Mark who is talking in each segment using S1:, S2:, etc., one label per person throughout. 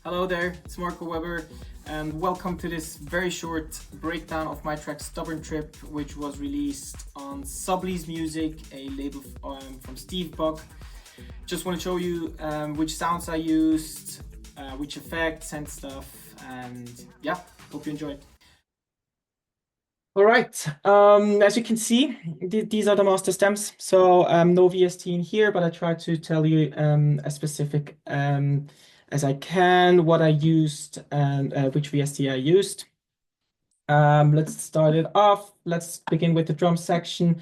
S1: Hello there, it's Marco Weber, and welcome to this very short breakdown of my track Stubborn Trip, which was released on Sublease Music, a label from Steve Buck. Just want to show you which sounds I used, which effects and stuff, and yeah, hope you enjoy. All right, as you can see, these are the master stems. So no VST in here, but I try to tell you as specific as I can what I used and which VST I used. Let's start it off. Let's begin with the drum section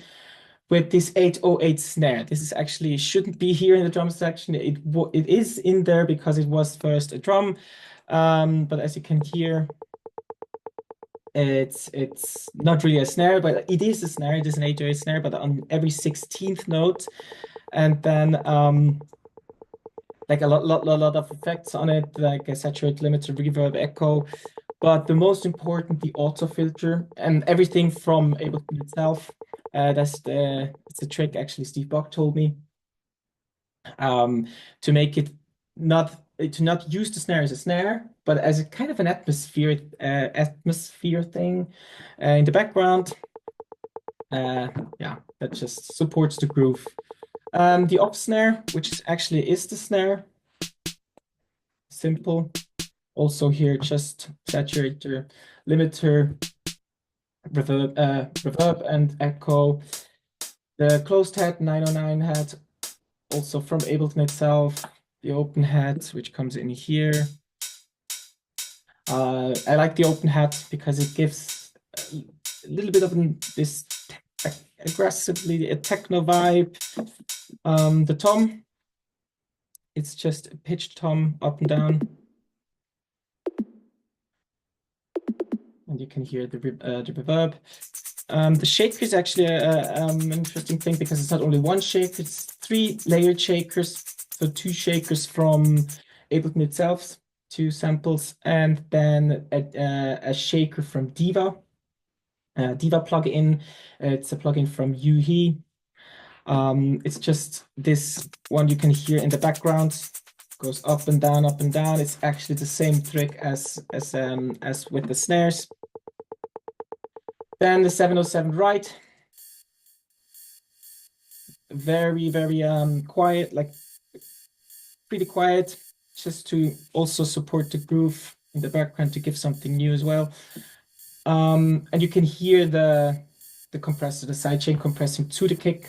S1: with this 808 snare. This is actually shouldn't be here in the drum section. It is in there because it was first a drum, but as you can hear, it's not really a snare, but it is a snare. It is an 808 snare, but on every 16th note, and then like a lot of effects on it, like a saturate, limiter, reverb, echo. But the most important, the auto filter and everything from Ableton itself. It's a trick actually Steve Buck told me to make it to not use the snare as a snare, but as a kind of an atmosphere thing in the background. Yeah, that just supports the groove. The off snare, which actually is the snare, simple. Also here, just saturator, limiter, reverb and echo. The closed head 909 head, also from Ableton itself. The open head, which comes in here. I like the open hat because it gives a little bit of this aggressively a techno vibe. The tom, it's just a pitched tom up and down. And you can hear the reverb. The shaker is actually an interesting thing because it's not only one shaker, it's 3 layered shakers. So 2 shakers from Ableton itself, 2 samples, and then a shaker from Diva. Diva plugin. It's a plugin from Yuhi. It's just this one you can hear in the background. Goes up and down, up and down. It's actually the same trick as with the snares. Then the 707 right. Very quiet, like pretty quiet, just to also support the groove in the background to give something new as well. And you can hear the compressor, the sidechain compressing to the kick,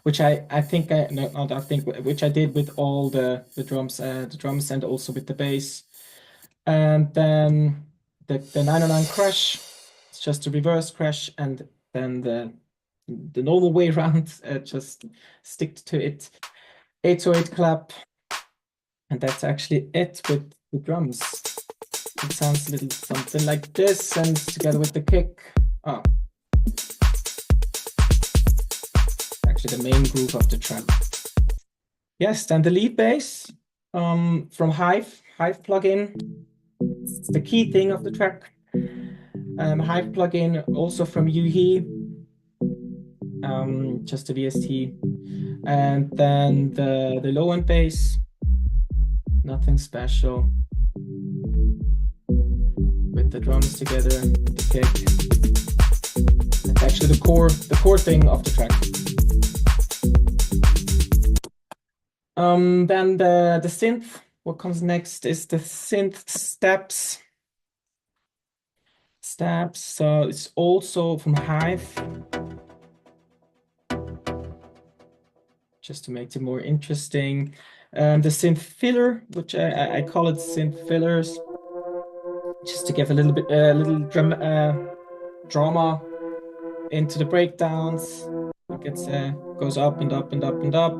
S1: which which I did with all the drums and also with the bass. And then the 909 crash, it's just a reverse crash, and then the normal way around, just stick to it. 808 clap, and that's actually it with the drums. It sounds a little something like this, and together with the kick. Actually the main groove of the track. Yes, then the lead bass from Hive plugin. It's the key thing of the track. Hive plugin also from Yuhi. Just a VST. And then the low end bass. Nothing special. With the drums together, the kick. It's actually the core thing of the track. Then the synth. What comes next is the synth steps. So it's also from Hive. Just to make it more interesting. The synth filler, which I call it synth fillers, just to give a little drama into the breakdowns. It goes up and up and up and up,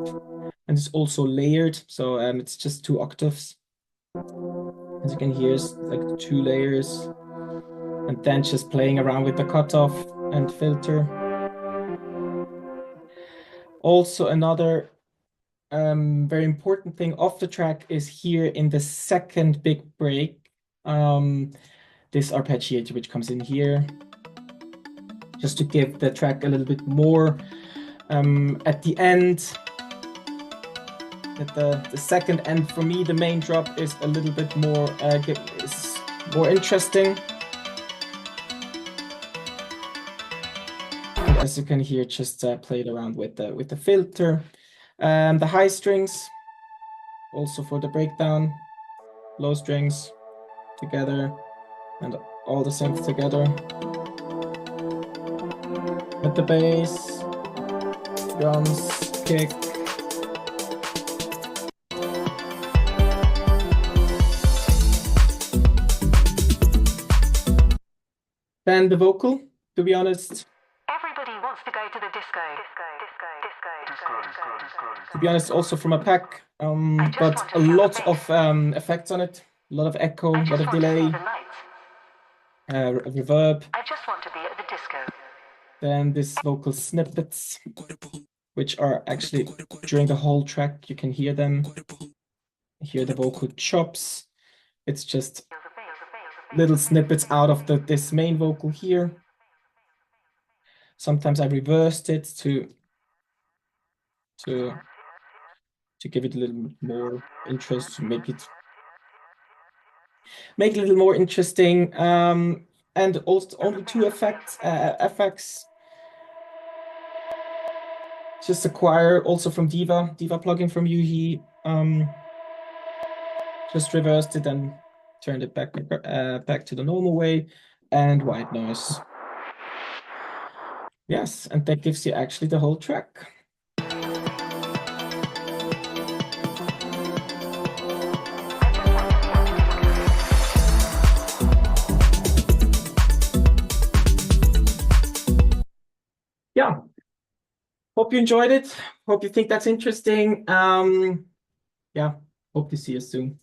S1: and it's also layered. So it's just 2 octaves. As you can hear, it's like 2 layers, and then just playing around with the cutoff and filter. Also, another very important thing of the track is here in the second big break, this arpeggiator, which comes in here, just to give the track a little bit more at the end. that the second, and for me the main drop is a little bit more is more interesting. And as you can hear, just played around with the filter. The high strings, also for the breakdown, low strings together, and all the synths together. With the bass, drums, kick. Then the vocal, to be honest.
S2: Everybody wants to go to the disco.
S1: To be honest, also from a pack, but a lot of effects on it, a lot of echo, a lot of delay, reverb.
S2: I just want to be at the disco.
S1: Then these vocal snippets, which are actually during the whole track, you can hear them. Hear the vocal chops. It's just little snippets out of this main vocal here. Sometimes I reversed it to give it a little more interest, to make it a little more interesting. And also only two effects. Just a choir, also from Diva plugin from Yuhi. Just reversed it and turned it back to the normal way, and white noise. Yes, and that gives you actually the whole track. Yeah, hope you enjoyed it. Hope you think that's interesting. Yeah, hope to see you soon.